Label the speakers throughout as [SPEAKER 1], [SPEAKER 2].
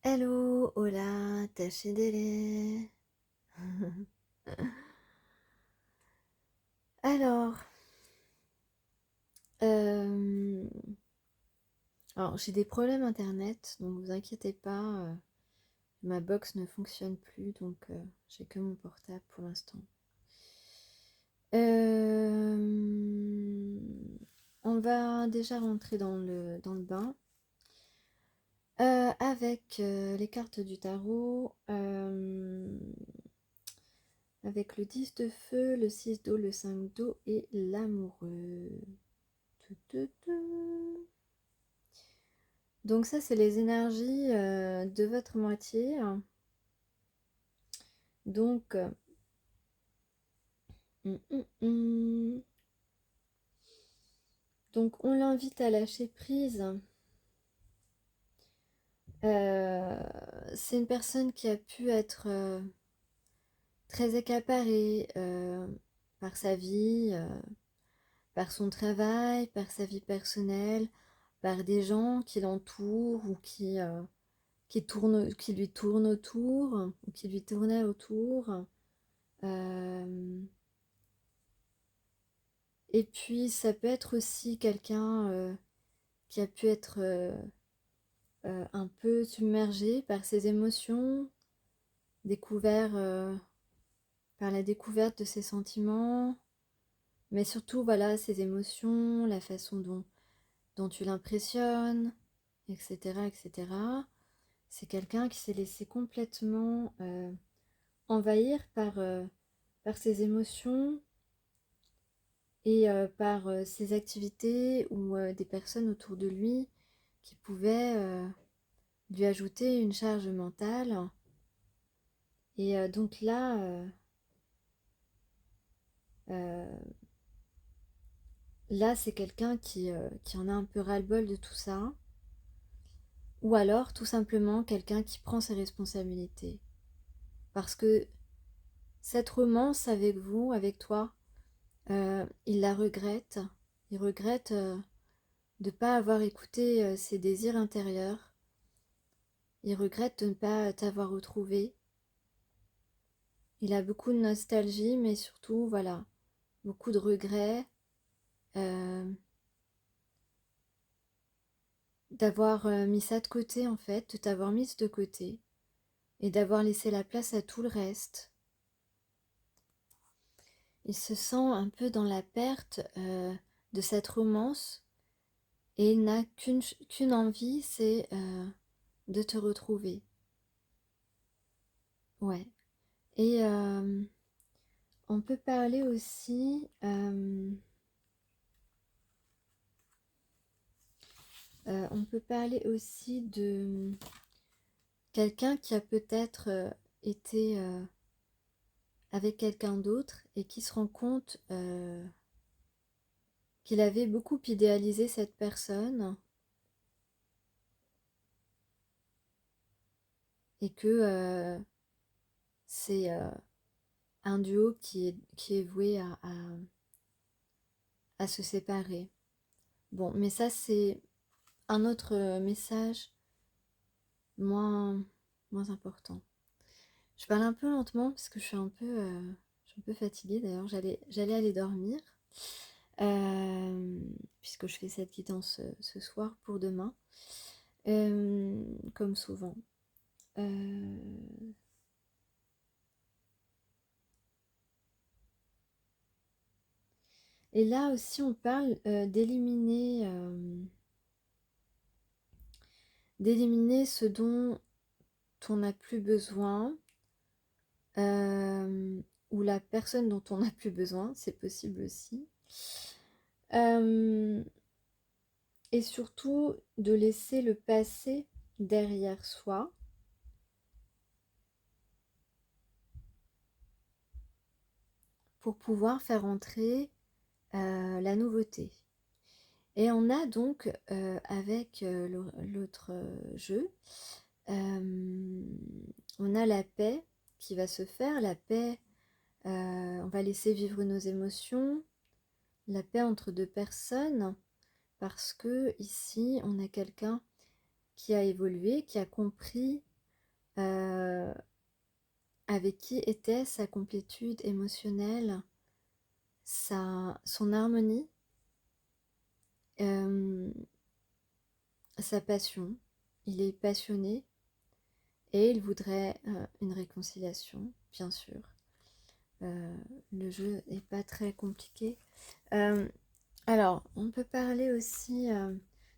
[SPEAKER 1] Hello, hola, tachedele. Alors, euh, j'ai des problèmes internet, donc vous inquiétez pas, ma box ne fonctionne plus, donc j'ai que mon portable pour l'instant. Euh, on va déjà rentrer dans le bain avec les cartes du tarot. Avec le 10 de feu, le 6 d'eau, le 5 d'eau et l'amoureux. Donc ça, c'est les énergies de votre moitié. Donc, hum, hum, hum. Donc on l'invite à lâcher prise. C'est une personne qui a pu être très accaparée par sa vie, par son travail, par sa vie personnelle, par des gens qui l'entourent ou qui lui tournent autour, ou qui lui tournaient autour. Et puis ça peut être aussi quelqu'un qui a pu être un peu submergé par ses émotions, découvert par la découverte de ses sentiments, mais surtout voilà ses émotions, la façon dont tu l'impressionnes, etc., etc. C'est quelqu'un qui s'est laissé complètement envahir par ses émotions et par ses activités ou des personnes autour de lui qui pouvaient lui ajouter une charge mentale. Et donc là, euh, là c'est quelqu'un qui en a un peu ras-le-bol de tout ça. Ou alors tout simplement quelqu'un qui prend ses responsabilités. Parce que cette romance avec vous, avec toi, il la regrette. Il regrette de ne pas avoir écouté ses désirs intérieurs. Il regrette de ne pas t'avoir retrouvé. Il a beaucoup de nostalgie, mais surtout, voilà, beaucoup de regrets d'avoir mis ça de côté, en fait, de t'avoir mise de côté et d'avoir laissé la place à tout le reste. Il se sent un peu dans la perte de cette romance et il n'a qu'une envie, c'est de te retrouver. Ouais. Et on peut parler aussi... on peut parler aussi de quelqu'un qui a peut-être été avec quelqu'un d'autre et qui se rend compte qu'il avait beaucoup idéalisé cette personne et que c'est un duo qui est voué à se séparer. Bon, mais ça c'est un autre message moins, moins important. Je parle un peu lentement parce que je suis un peu fatiguée d'ailleurs, j'allais aller dormir. Puisque je fais cette guidance ce soir pour demain, comme souvent. Et là aussi, on parle d'éliminer ce dont on n'a plus besoin, ou la personne dont on n'a plus besoin, c'est possible aussi. Et surtout de laisser le passé derrière soi pour pouvoir faire entrer la nouveauté. Et on a donc, avec l'autre jeu, on a la paix qui va se faire. La paix, on va laisser vivre nos émotions. La paix entre deux personnes, parce que ici, on a quelqu'un qui a évolué, qui a compris euh, avec qui était sa complétude émotionnelle, son harmonie, euh, sa passion. Il est passionné et il voudrait une réconciliation, bien sûr. Euh, le jeu n'est pas très compliqué. Euh, alors, on peut parler aussi...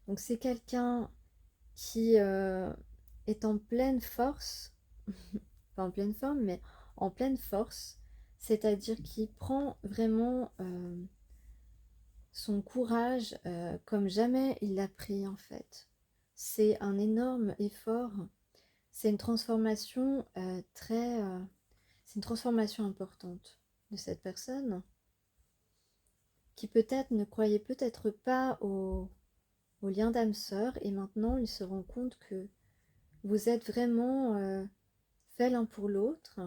[SPEAKER 1] donc c'est quelqu'un qui est en pleine force, pas en pleine forme, mais en pleine force, c'est-à-dire qui prend vraiment son courage comme jamais il l'a pris en fait. C'est un énorme effort, c'est une transformation c'est une transformation importante de cette personne qui peut-être ne croyait peut-être pas au lien d'âme sœur et maintenant il se rend compte que vous êtes vraiment fait l'un pour l'autre.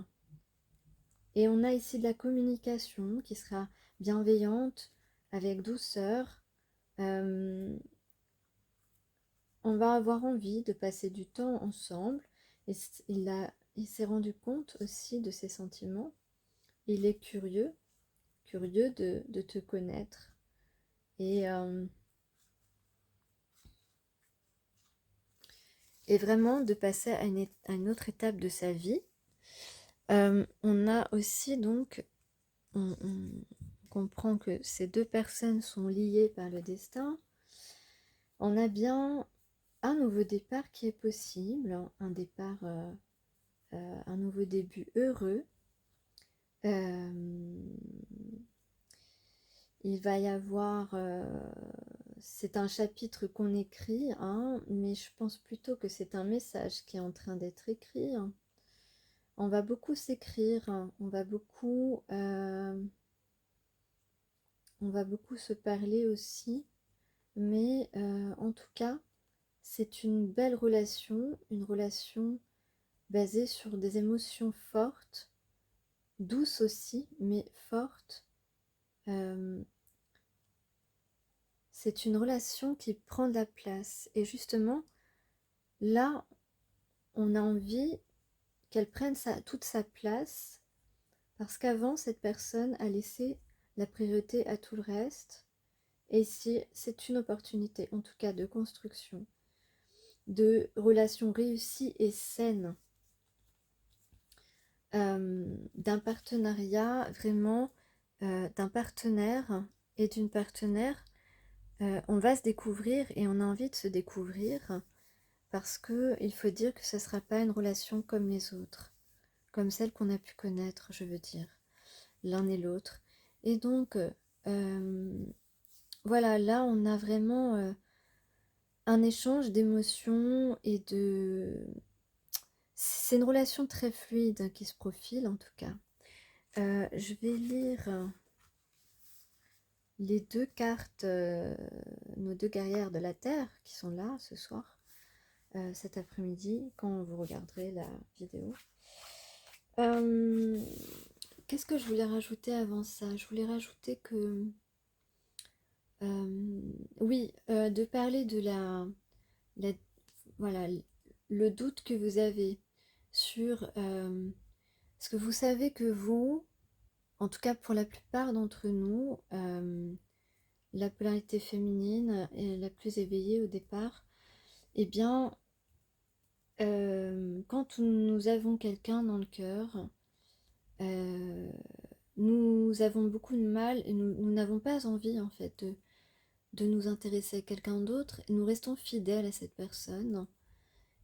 [SPEAKER 1] Et on a ici de la communication qui sera bienveillante, avec douceur. Euh, on va avoir envie de passer du temps ensemble. Et il s'est rendu compte aussi de ses sentiments. Il est curieux, curieux de te connaître. Et, et vraiment de passer à une autre étape de sa vie. On a aussi donc, on comprend que ces deux personnes sont liées par le destin. On a bien un nouveau départ qui est possible, un départ, un nouveau début heureux. Il va y avoir, c'est un chapitre qu'on écrit, hein, mais je pense plutôt que c'est un message qui est en train d'être écrit. On va beaucoup s'écrire, on va beaucoup se parler aussi, mais en tout cas, c'est une belle relation, une relation basée sur des émotions fortes, douces aussi, mais fortes. Euh, c'est une relation qui prend de la place. Et justement, là, on a envie qu'elle prenne toute sa place, parce qu'avant, cette personne a laissé la priorité à tout le reste. Et ici, c'est une opportunité, en tout cas de construction, de relations réussies et saines, d'un partenariat vraiment, d'un partenaire et d'une partenaire. On va se découvrir et on a envie de se découvrir parce que il faut dire que ce ne sera pas une relation comme les autres, comme celle qu'on a pu connaître, je veux dire, l'un et l'autre. Et donc, voilà, là, on a vraiment un échange d'émotions et de... C'est une relation très fluide qui se profile, en tout cas. Je vais lire les deux cartes, nos deux guerrières de la Terre qui sont là ce soir, cet après-midi, quand vous regarderez la vidéo. Qu'est-ce que je voulais rajouter avant ça? Je voulais rajouter que... oui, de parler de voilà, le doute que vous avez sur... parce que vous savez que vous, en tout cas pour la plupart d'entre nous, la polarité féminine est la plus éveillée au départ, eh bien, quand nous avons quelqu'un dans le cœur, euh, nous avons beaucoup de mal et nous n'avons pas envie en fait de nous intéresser à quelqu'un d'autre et nous restons fidèles à cette personne.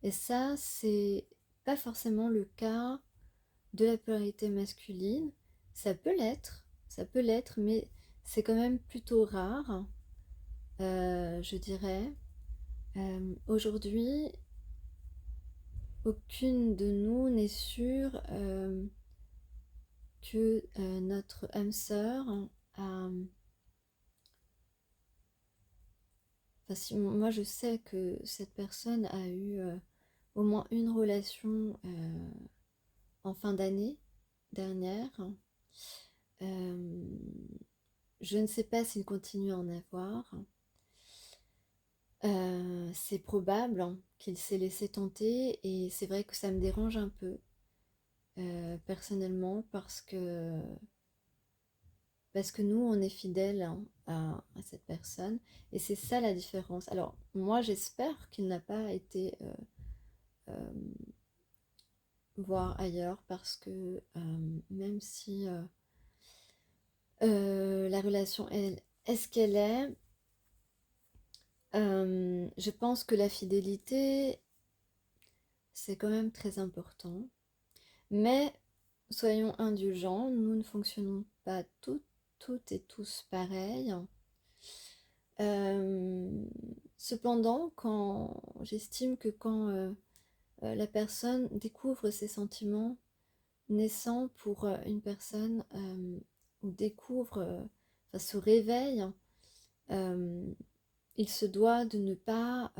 [SPEAKER 1] Et ça, c'est pas forcément le cas de la polarité masculine. Ça peut l'être, mais c'est quand même plutôt rare, je dirais. Aujourd'hui, aucune de nous n'est sûre que notre âme sœur a... Enfin, si, moi, je sais que cette personne a eu au moins une relation en fin d'année dernière. Je ne sais pas s'il continue à en avoir. C'est probable hein, qu'il s'est laissé tenter et c'est vrai que ça me dérange un peu personnellement parce que nous on est fidèles hein, à cette personne et c'est ça la différence. Alors moi j'espère qu'il n'a pas été euh, voir ailleurs parce que même si la relation est ce qu'elle est, je pense que la fidélité c'est quand même très important. Mais soyons indulgents, nous ne fonctionnons pas toutes et tous pareil. Euh, Cependant, j'estime que quand la personne découvre ses sentiments naissants pour une personne ou découvre, enfin se réveille, euh, il se doit de ne pas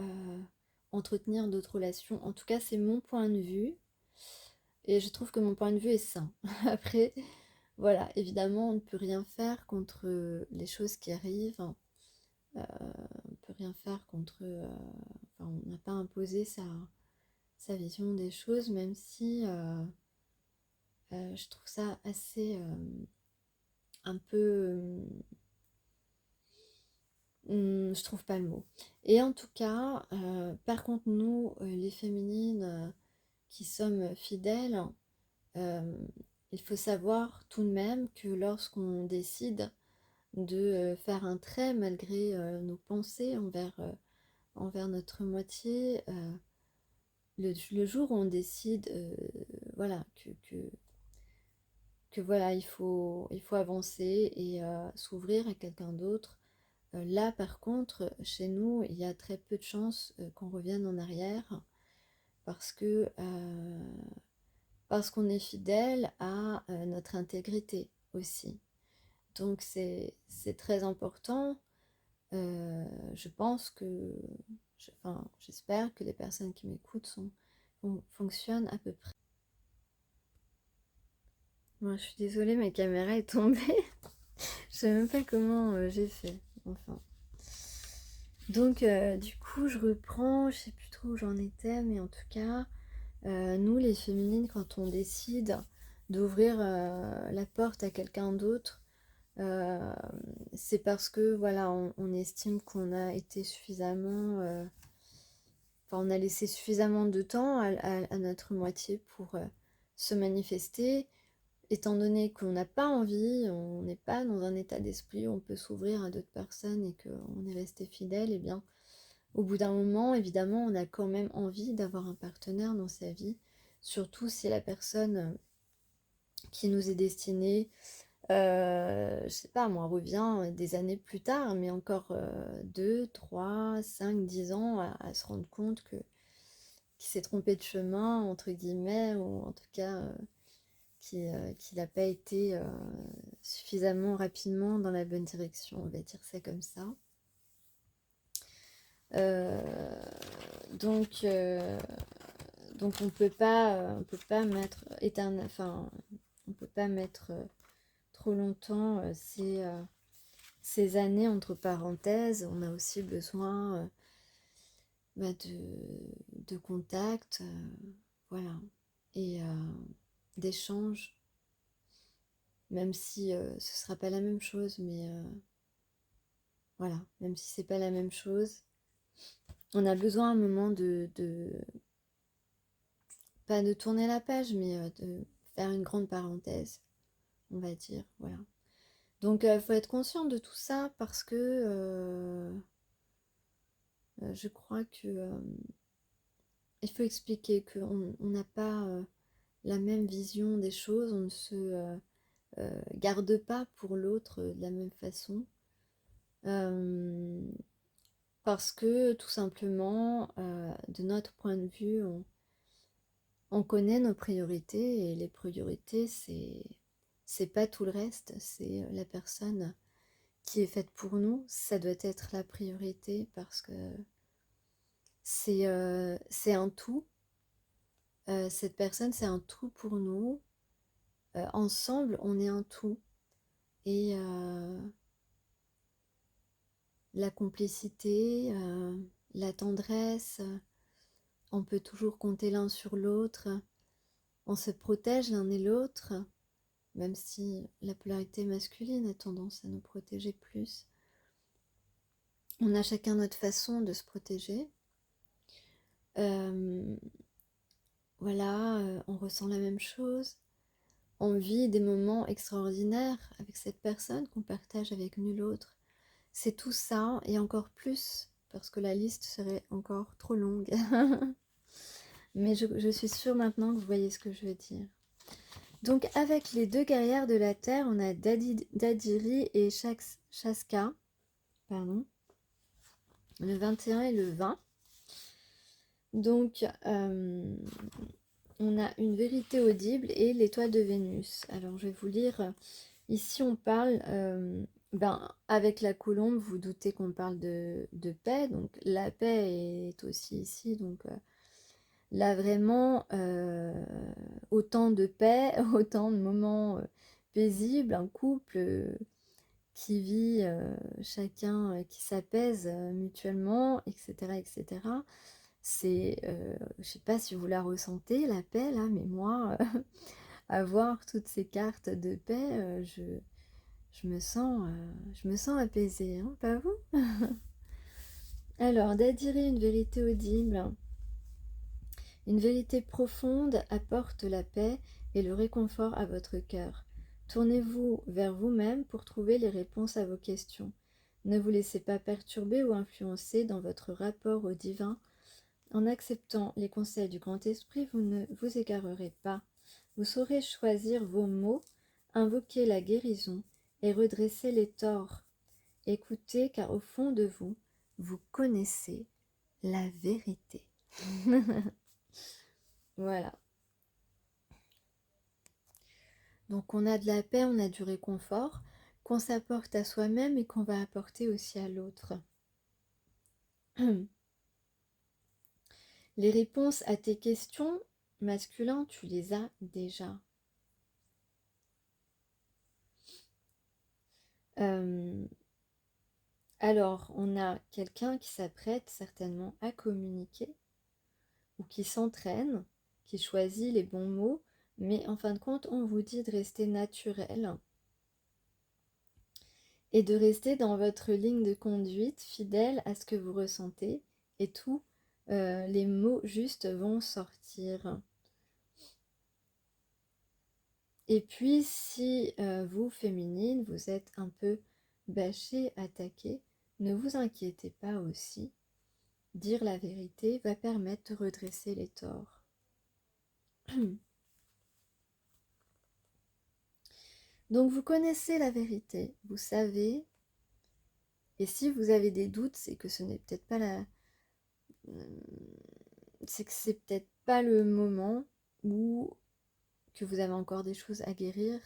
[SPEAKER 1] entretenir d'autres relations. En tout cas, c'est mon point de vue. Et je trouve que mon point de vue est sain. Après, voilà, évidemment, on ne peut rien faire contre les choses qui arrivent. On ne peut rien faire contre... enfin, on n'a pas imposé sa vision des choses, même si je trouve ça assez... un peu... je trouve pas le mot. Et en tout cas, par contre, nous, les féminines qui sommes fidèles, Euh, il faut savoir tout de même que lorsqu'on décide de faire un trait malgré nos pensées envers notre moitié, le jour où on décide voilà, que voilà, il faut avancer et s'ouvrir à quelqu'un d'autre, là par contre, chez nous, il y a très peu de chances qu'on revienne en arrière parce que parce qu'on est fidèle à notre intégrité aussi. Donc c'est très important. Je pense que, enfin, j'espère que les personnes qui m'écoutent fonctionnent à peu près. Moi, je suis désolée, ma caméra est tombée. Je sais même pas comment j'ai fait. Enfin. Donc, du coup, je reprends. Je sais plus trop où j'en étais, mais en tout cas, nous, les féminines, quand on décide d'ouvrir la porte à quelqu'un d'autre, Euh, c'est parce que voilà, on estime qu'on a été suffisamment, enfin, on a laissé suffisamment de temps à notre moitié pour se manifester. Étant donné qu'on n'a pas envie, on n'est pas dans un état d'esprit où on peut s'ouvrir à d'autres personnes et qu'on est resté fidèle, et bien, au bout d'un moment, évidemment, on a quand même envie d'avoir un partenaire dans sa vie, surtout si la personne qui nous est destinée je sais pas, moi, revient des années plus tard, mais encore 2, 3, 5, 10 ans à se rendre compte qu'il s'est trompé de chemin, entre guillemets, ou en tout cas qu'il n'a pas été suffisamment rapidement dans la bonne direction, on va dire ça comme ça. Euh, donc, euh, donc on peut pas mettre enfin, on peut pas mettre trop longtemps ces années entre parenthèses. On a aussi besoin de contact, voilà, et d'échanges, même si ce sera pas la même chose, mais voilà, même si c'est pas la même chose, on a besoin à un moment pas de tourner la page, mais de faire une grande parenthèse, on va dire, voilà. Donc, il faut être conscient de tout ça parce que je crois que il faut expliquer qu'on n'a pas la même vision des choses, on ne se garde pas pour l'autre de la même façon. Parce que tout simplement, de notre point de vue, on connaît nos priorités et les priorités, c'est pas tout le reste, c'est la personne qui est faite pour nous, ça doit être la priorité parce que c'est un tout. Cette personne, c'est un tout pour nous. Ensemble, on est un tout. Et la complicité, la tendresse, on peut toujours compter l'un sur l'autre, on se protège l'un et l'autre, même si la polarité masculine a tendance à nous protéger plus. On a chacun notre façon de se protéger. Voilà, on ressent la même chose. On vit des moments extraordinaires avec cette personne qu'on partage avec nul autre. C'est tout ça et encore plus, parce que la liste serait encore trop longue. Mais je suis sûre maintenant que vous voyez ce que je veux dire. Donc avec les deux guerrières de la Terre, on a Dadiri et Shaska, pardon, le 21 et le 20. Donc on a une vérité audible et l'étoile de Vénus. Alors je vais vous lire, ici on parle, avec la colombe, vous doutez qu'on parle de paix, donc la paix est aussi ici, donc là vraiment, autant de paix, autant de moments paisibles, un couple qui vit chacun, qui s'apaise mutuellement, etc. etc. C'est, je sais pas si vous la ressentez, la paix là, mais moi, avoir toutes ces cartes de paix, je me sens apaisée, hein, pas vous? Alors, d'adhérer une vérité audible. Une vérité profonde apporte la paix et le réconfort à votre cœur. Tournez-vous vers vous-même pour trouver les réponses à vos questions. Ne vous laissez pas perturber ou influencer dans votre rapport au divin. En acceptant les conseils du Grand Esprit, vous ne vous égarerez pas. Vous saurez choisir vos mots, invoquer la guérison et redresser les torts. Écoutez, car au fond de vous, vous connaissez la vérité. Voilà. Donc on a de la paix, on a du réconfort qu'on s'apporte à soi-même et qu'on va apporter aussi à l'autre. Les réponses à tes questions, masculin, tu les as déjà. Alors, on a quelqu'un qui s'apprête certainement à communiquer ou qui s'entraîne, qui choisit les bons mots, mais en fin de compte, on vous dit de rester naturel et de rester dans votre ligne de conduite, fidèle à ce que vous ressentez, et tous les mots justes vont sortir. Et puis, si vous, féminine, vous êtes un peu bâchée, attaquée, ne vous inquiétez pas aussi. Dire la vérité va permettre de redresser les torts. Donc vous connaissez la vérité, vous savez, et si vous avez des doutes, c'est que ce n'est peut-être pas c'est que c'est peut-être pas le moment ou que vous avez encore des choses à guérir,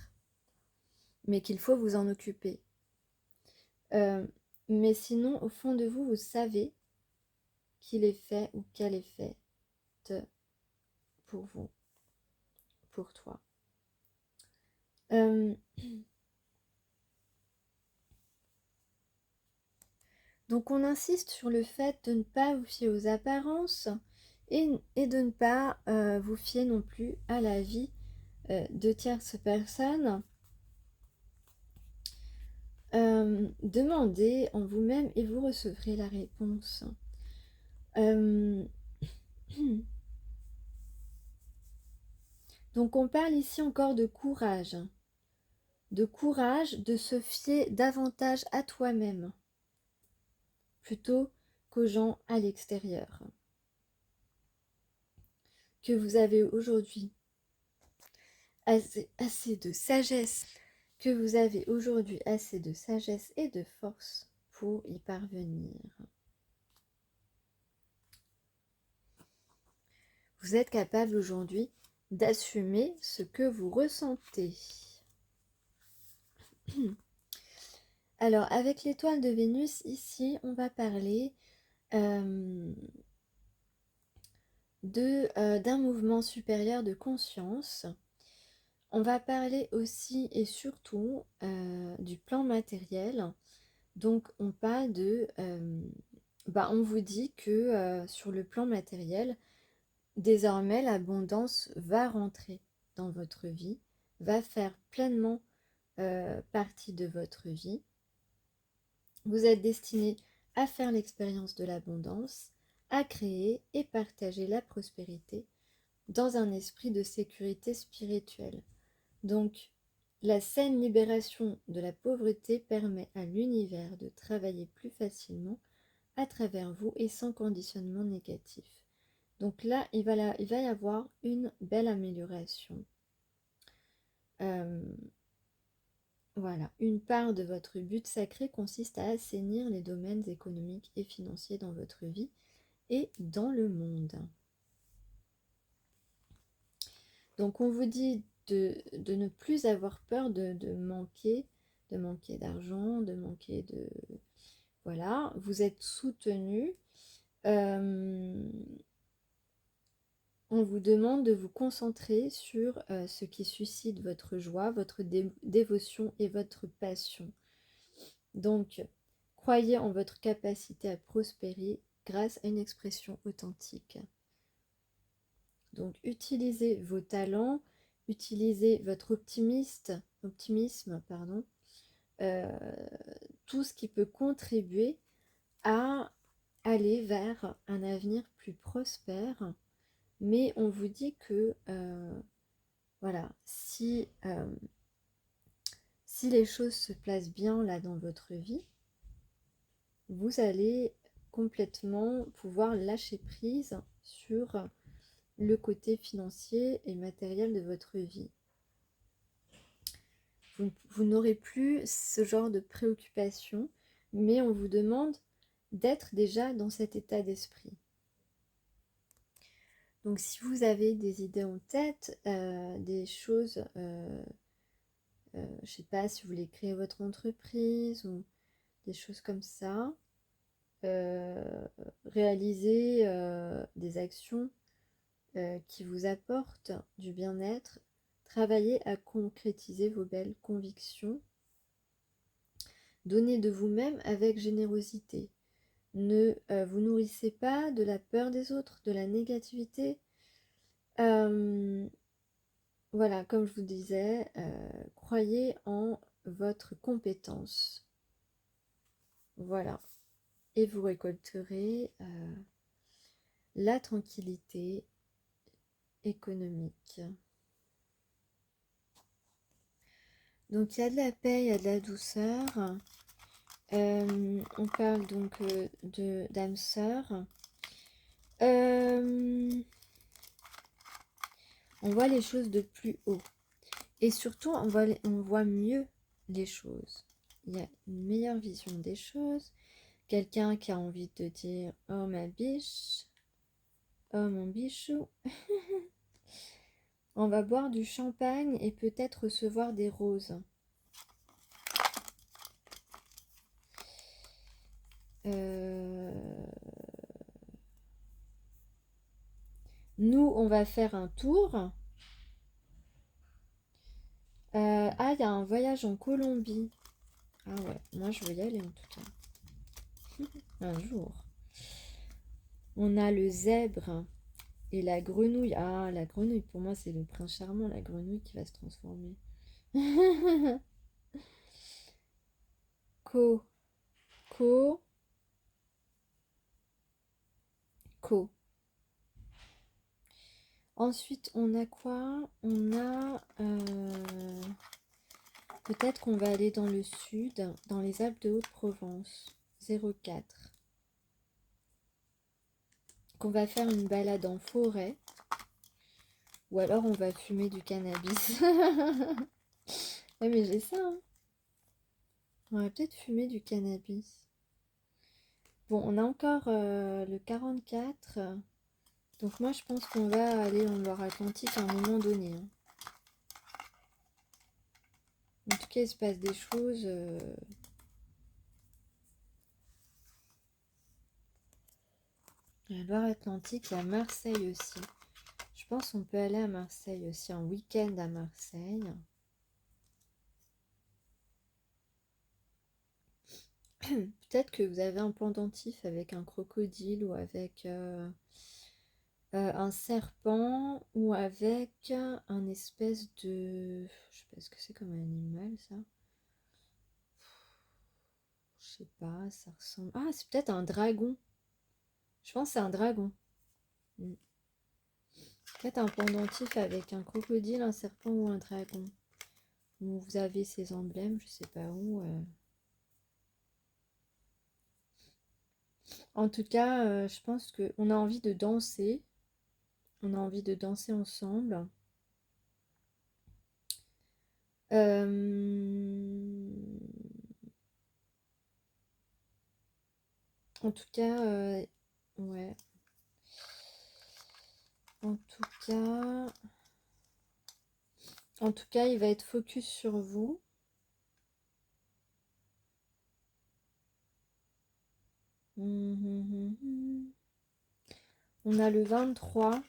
[SPEAKER 1] mais qu'il faut vous en occuper. Mais sinon, au fond de vous, vous savez qu'il est fait ou qu'elle est faite pour vous, pour toi. Donc on insiste sur le fait de ne pas vous fier aux apparences et de ne pas vous fier non plus à la vie de tierces personnes. Demandez en vous-même et vous recevrez la réponse. Donc on parle ici encore de courage de se fier davantage à toi-même plutôt qu'aux gens à l'extérieur. Que vous avez aujourd'hui assez de sagesse, que vous avez aujourd'hui assez de sagesse et de force pour y parvenir. Vous êtes capable aujourd'hui d'assumer ce que vous ressentez. Alors, avec l'étoile de Vénus, ici, on va parler d'un mouvement supérieur de conscience. On va parler aussi et surtout du plan matériel. Donc, on parle de on vous dit que sur le plan matériel, désormais l'abondance va rentrer dans votre vie, va faire pleinement partie de votre vie. Vous êtes destiné à faire l'expérience de l'abondance, à créer et partager la prospérité dans un esprit de sécurité spirituelle. Donc, la saine libération de la pauvreté permet à l'univers de travailler plus facilement à travers vous et sans conditionnement négatif. Donc là, il va y avoir une belle amélioration. Voilà, une part de votre but sacré consiste à assainir les domaines économiques et financiers dans votre vie et dans le monde. Donc on vous dit de ne plus avoir peur de manquer d'argent, de manquer de... Voilà, vous êtes soutenu. On vous demande de vous concentrer sur ce qui suscite votre joie, votre dévotion et votre passion. Donc, croyez en votre capacité à prospérer grâce à une expression authentique. Donc, utilisez vos talents, utilisez votre optimisme, tout ce qui peut contribuer à aller vers un avenir plus prospère. Mais on vous dit que, voilà, si les choses se placent bien là dans votre vie, vous allez complètement pouvoir lâcher prise sur le côté financier et matériel de votre vie. Vous n'aurez plus ce genre de préoccupation, mais on vous demande d'être déjà dans cet état d'esprit. Donc si vous avez des idées en tête, des choses, je ne sais pas, si vous voulez créer votre entreprise ou des choses comme ça, réaliser des actions qui vous apportent du bien-être, travaillez à concrétiser vos belles convictions, donnez de vous-même avec générosité. Ne vous nourrissez pas de la peur des autres, de la négativité. Voilà, comme je vous disais, croyez en votre compétence. Voilà. Et vous récolterez la tranquillité économique. Donc il y a de la paix, il y a de la douceur. On parle donc d'âme sœur. On voit les choses de plus haut. Et surtout, on voit mieux les choses. Il y a une meilleure vision des choses. Quelqu'un qui a envie de dire « Oh ma biche, oh mon bichou ». On va boire du champagne et peut-être recevoir des roses. Nous, on va faire un tour. Ah, il y a un voyage en Colombie. Ah ouais, moi je veux y aller en tout cas. Un jour. On a le zèbre et la grenouille. Ah, la grenouille, pour moi c'est le prince charmant, la grenouille qui va se transformer. Co. Ensuite, on a quoi? On a... peut-être qu'on va aller dans le sud, dans les Alpes de Haute-Provence. 04. Qu'on va faire une balade en forêt. Ou alors on va fumer du cannabis. Ouais, mais j'ai ça, hein. On va peut-être fumer du cannabis. Bon, on a encore le 44. Donc moi, je pense qu'on va aller en Loire-Atlantique à un moment donné, hein. En tout cas, il se passe des choses. La Loire-Atlantique, il y a Marseille aussi. Je pense qu'on peut aller à Marseille aussi, un week-end à Marseille. Peut-être que vous avez un pendentif avec un crocodile ou avec un serpent ou avec un espèce de... Je sais pas ce que c'est comme animal ça. Je sais pas, ça ressemble... Ah, c'est peut-être un dragon. Je pense que c'est un dragon. Mm. Peut-être un pendentif avec un crocodile, un serpent ou un dragon. Où vous avez ces emblèmes, je sais pas où. En tout cas, je pense qu'on a envie de danser. On a envie de danser ensemble. Euh, En tout cas, ouais. En tout cas, il va être focus sur vous. On a le 23.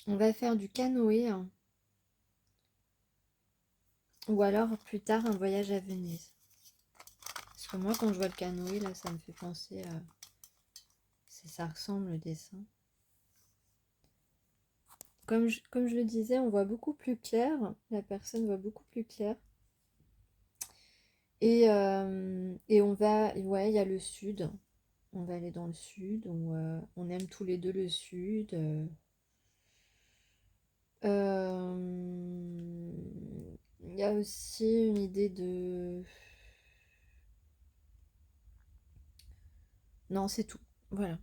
[SPEAKER 1] On va faire du canoë, hein. Ou alors plus tard un voyage à Venise. Parce que moi, quand je vois le canoë, là, ça me fait penser à... Ça ressemble le dessin. Comme je le disais, on voit beaucoup plus clair. La personne voit beaucoup plus clair. Et on va... Ouais, il y a le sud. On va aller dans le sud. On aime tous les deux le sud. Il y a aussi une idée de... Non, c'est tout. Voilà.